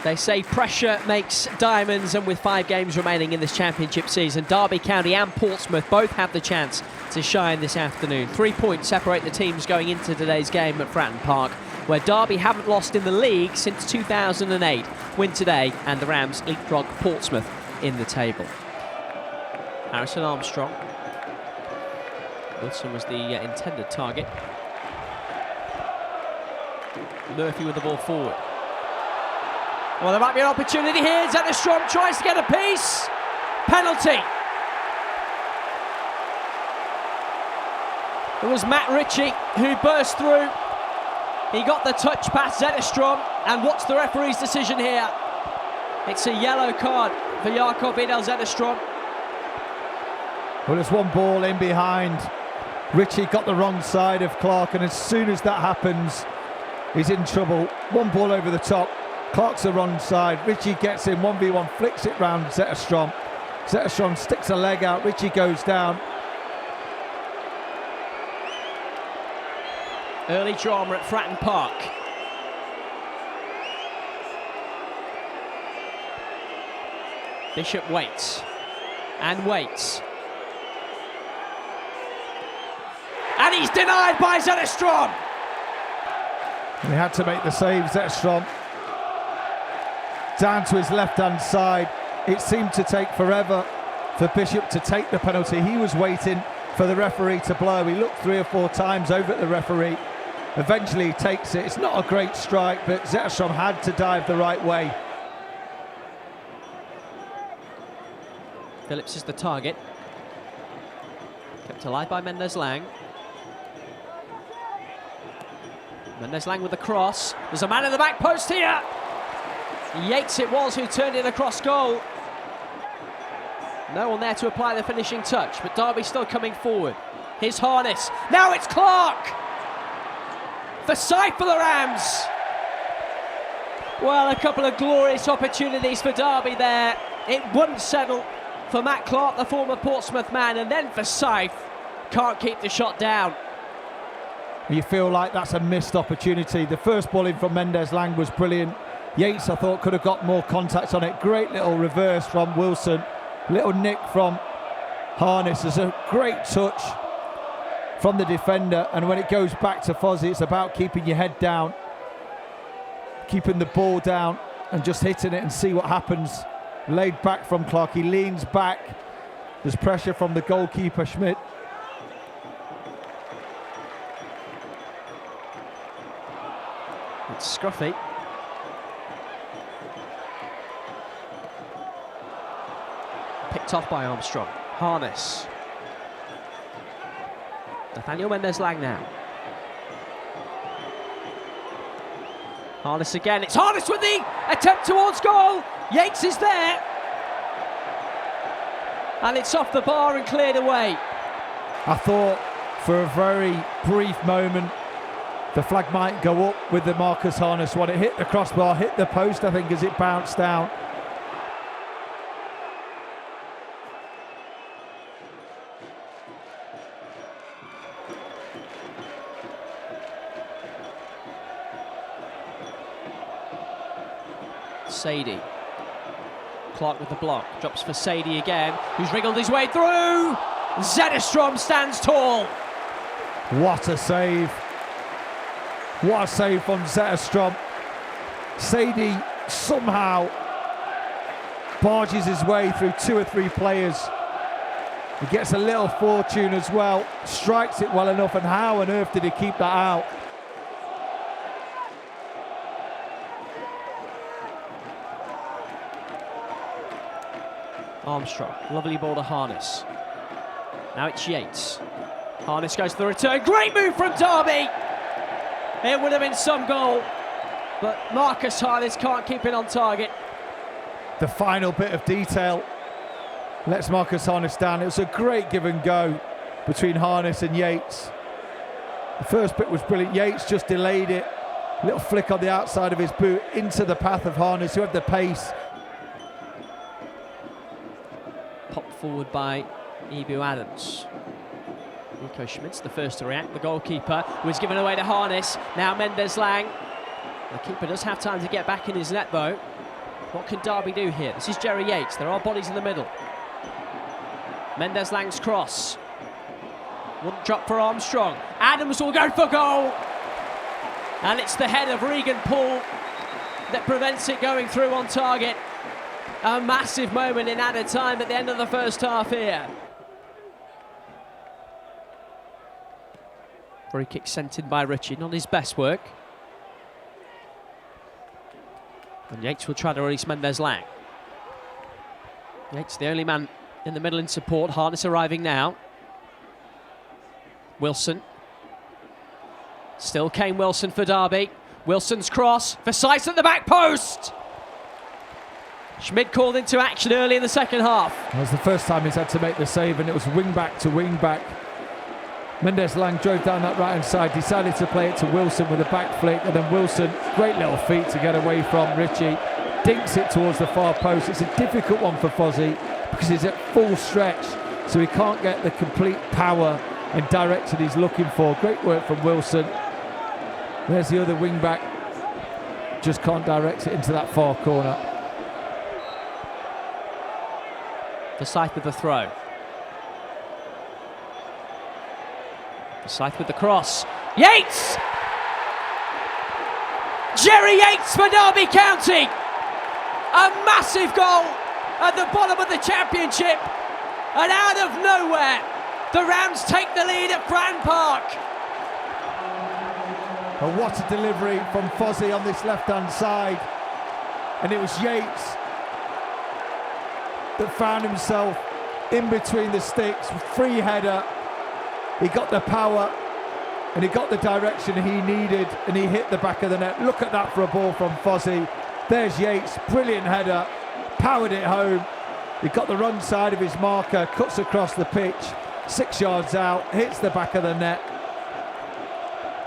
They say pressure makes diamonds, and with 5 games remaining in this championship season, Derby County and Portsmouth both have the chance to shine this afternoon. 3 points separate the teams going into today's game at Fratton Park, where Derby haven't lost in the league since 2008. Win today and the Rams leapfrog Portsmouth in the table. Harrison Armstrong. Wilson was the intended target. Murphy with the ball forward. Well, there might be an opportunity here. Zetterstrom tries to get a piece. Penalty. It was Matt Ritchie who burst through. He got the touch past Zetterstrom, and what's the referee's decision here? It's a yellow card for Jakob Idel Zetterstrom. Well, there's one ball in behind. Ritchie got the wrong side of Clark, and as soon as that happens, he's in trouble. One ball over the top. Clark's the wrong side. Ritchie gets in 1v1, flicks it round Zetterstrom. Zetterstrom sticks a leg out. Ritchie goes down. Early drama at Fratton Park. Bishop waits and waits. And he's denied by Zetterstrom. He had to make the save, Zetterstrom. Down to his left-hand side. It seemed to take forever for Bishop to take the penalty. He was waiting for the referee to blow. He looked 3 or 4 times over at the referee. Eventually he takes it. It's not a great strike, but Zetterstrom had to dive the right way. Phillips is the target. Kept alive by Mendes-Lang. Mendes-Lang with the cross. There's a man in the back post here. Yates it was who turned it across goal. No one there to apply the finishing touch, but Derby still coming forward. Here's Harness. Now it's Clark. Forsyth for the Rams. Well, a couple of glorious opportunities for Derby there. It wouldn't settle for Matt Clark, the former Portsmouth man, and then Forsyth can't keep the shot down. You feel like that's a missed opportunity. The first ball in from Mendes-Lang was brilliant. Yates, I thought, could have got more contact on it. Great little reverse from Wilson. Little nick from Harness. There's a great touch from the defender. And when it goes back to Fozzie, it's about keeping your head down, keeping the ball down and just hitting it and see what happens. Laid back from Clark. He leans back. There's pressure from the goalkeeper, Schmidt. It's Scruffy. Picked off by Armstrong. Harness. Nathaniel Mendes-Lang now. Harness again. It's Harness with the attempt towards goal. Yates is there. And it's off the bar and cleared away. I thought for a very brief moment the flag might go up with the Marcus Harness one. It hit the crossbar, hit the post, I think, as it bounced down. Sadie. Clark with the block. Drops for Sadie again, who's wriggled his way through. Zetterstrom stands tall. What a save. What a save from Zetterstrom. Sadie somehow barges his way through 2 or 3 players. He gets a little fortune as well. Strikes it well enough, and how on earth did he keep that out? Armstrong, lovely ball to Harness. Now it's Yates. Harness goes for the return. Great move from Derby. It would have been some goal, but Marcus Harness can't keep it on target. The final bit of detail lets Marcus Harness down. It was a great give and go between Harness and Yates. The first bit was brilliant. Yates just delayed it. Little flick on the outside of his boot into the path of Harness, who had the pace. Popped forward by Ebu Adams. Nico Schmidt's the first to react. The goalkeeper was given away to Harness. Now Mendes-Lang. The keeper does have time to get back in his net though. What can Derby do here? This is Jerry Yates. There are bodies in the middle. Mendez-Lang's cross. Wouldn't drop for Armstrong. Adams will go for goal. And it's the head of Regan Poole that prevents it going through on target. A massive moment in added time at the end of the first half here. Free kick sent in by Ritchie, not his best work. And Yates will try to release Mendez-Lang. Yates, the only man in the middle in support. Harness arriving now. Wilson. Still Kane Wilson for Derby. Wilson's cross for Sykes at the back post. Schmid called into action early in the second half. It was the first time he's had to make the save, and it was wing back to wing back. Mendez-Lang drove down that right hand side, decided to play it to Wilson with a back flick, and then Wilson, great little feet to get away from Ritchie, dinks it towards the far post. It's a difficult one for Fozzie because he's at full stretch, so he can't get the complete power and direction he's looking for. Great work from Wilson. There's the other wing back, just can't direct it into that far corner. Forsyth with the throw. Forsyth with the cross. Yates! Jerry Yates for Derby County! A massive goal at the bottom of the championship. And out of nowhere, the Rams take the lead at Fratton Park. But what a delivery from Fozzie on this left-hand side. And it was Yates that found himself in between the sticks, free header. He got the power and he got the direction he needed, and he hit the back of the net. Look at that for a ball from Fozzie. There's Yates, brilliant header, powered it home. He got the wrong side of his marker, cuts across the pitch, 6 yards out, hits the back of the net.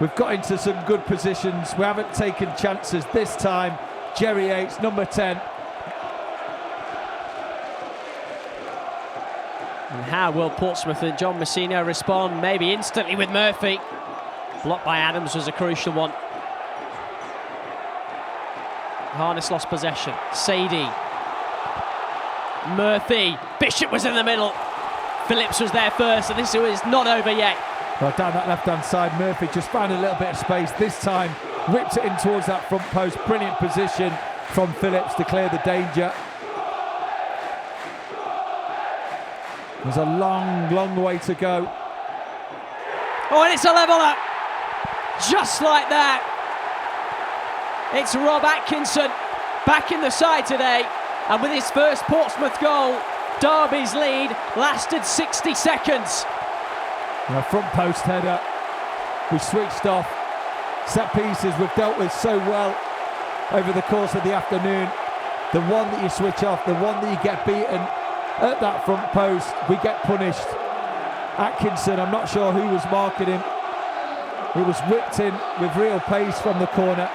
We've got into some good positions. We haven't taken chances this time. Jerry Yates, number 10. And how will Portsmouth and John Messina respond? Maybe instantly with Murphy. Blocked by Adams was a crucial one. Harness lost possession. Sadie. Murphy. Bishop was in the middle. Phillips was there first, and this is not over yet. Well, down that left-hand side, Murphy just found a little bit of space. This time, whipped it in towards that front post. Brilliant position from Phillips to clear the danger. There's a long, long way to go. Oh, and it's a leveller. Just like that. It's Rob Atkinson back in the side today. And with his first Portsmouth goal, Derby's lead lasted 60 seconds. And a front post header. We switched off. Set pieces we've dealt with so well over the course of the afternoon. The one that you switch off, the one that you get beaten at that front post, we get punished. Atkinson, I'm not sure who was marking him. He was whipped in with real pace from the corner.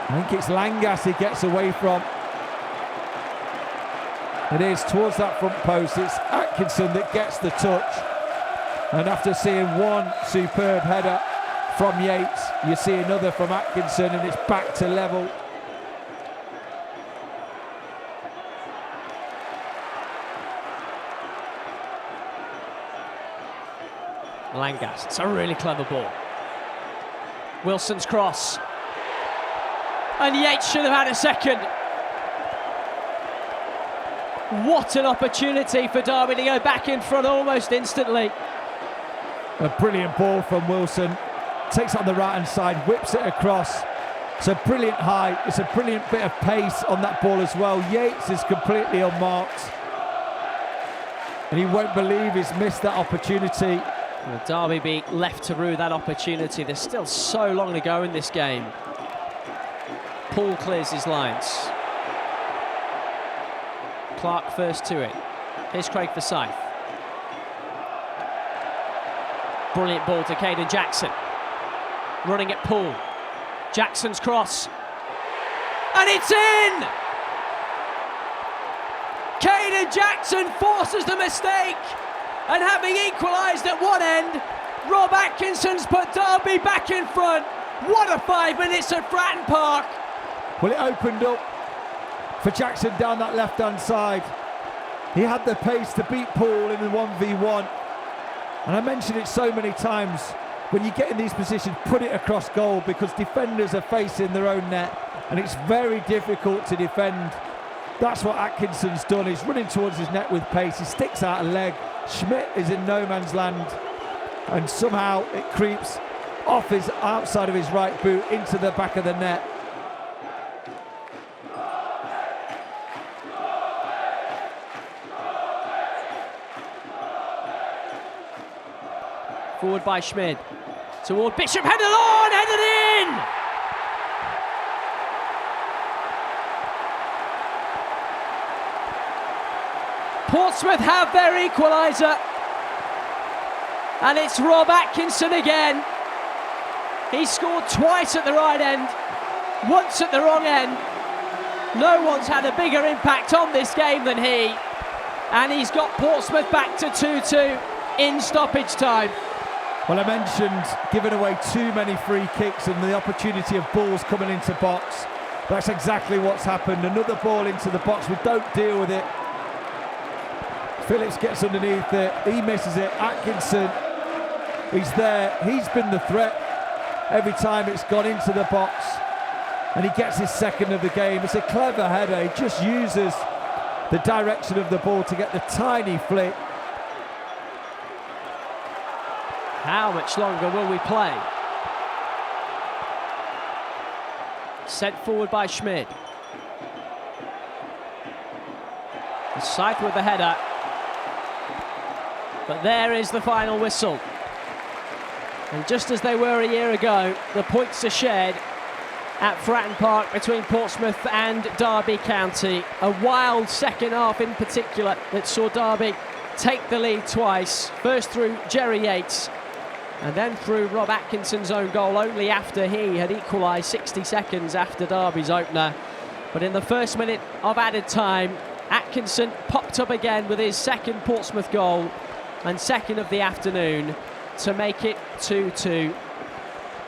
I think it's Langas he gets away from. It is towards that front post. It's Atkinson that gets the touch. And after seeing one superb header from Yates, you see another from Atkinson, and it's back to level. Langas, it's a really clever ball. Wilson's cross. And Yates should have had a second. What an opportunity for Derby to go back in front almost instantly. A brilliant ball from Wilson. Takes it on the right-hand side, whips it across. It's a brilliant height. It's a brilliant bit of pace on that ball as well. Yates is completely unmarked. And he won't believe he's missed that opportunity. Well, Derby being left to rue that opportunity. There's still so long to go in this game. Paul clears his lines. Clark first to it. Here's Craig Forsyth. Brilliant ball to Caden Jackson. Running at Poole. Jackson's cross. And it's in! Caden Jackson forces the mistake. And having equalised at one end, Rob Atkinson's put Derby back in front. What a 5 minutes at Fratton Park. Well, it opened up for Jackson down that left-hand side. He had the pace to beat Paul in the 1v1. And I mentioned it so many times, when you get in these positions, put it across goal, because defenders are facing their own net and it's very difficult to defend. That's what Atkinson's done. He's running towards his net with pace. He sticks out a leg. Schmidt is in no man's land, and somehow it creeps off his outside of his right boot into the back of the net. Forward by Schmidt. Toward Bishop, headed on, headed in! Portsmouth have their equaliser, and it's Rob Atkinson again. He scored twice at the right end, once at the wrong end. No one's had a bigger impact on this game than he, and he's got Portsmouth back to 2-2 in stoppage time. Well, I mentioned giving away too many free kicks and the opportunity of balls coming into box. That's exactly what's happened. Another ball into the box. We don't deal with it. Phillips gets underneath it. He misses it. Atkinson, he's there. He's been the threat every time it's gone into the box. And he gets his second of the game. It's a clever header. He just uses the direction of the ball to get the tiny flick. How much longer will we play? Sent forward by Schmidt. Scythe with the header. But there is the final whistle. And just as they were a year ago, the points are shared at Fratton Park between Portsmouth and Derby County. A wild second half in particular that saw Derby take the lead twice. First through Jerry Yates, and then through Rob Atkinson's own goal, only after he had equalised 60 seconds after Derby's opener. But in the first minute of added time, Atkinson popped up again with his second Portsmouth goal and second of the afternoon to make it 2-2.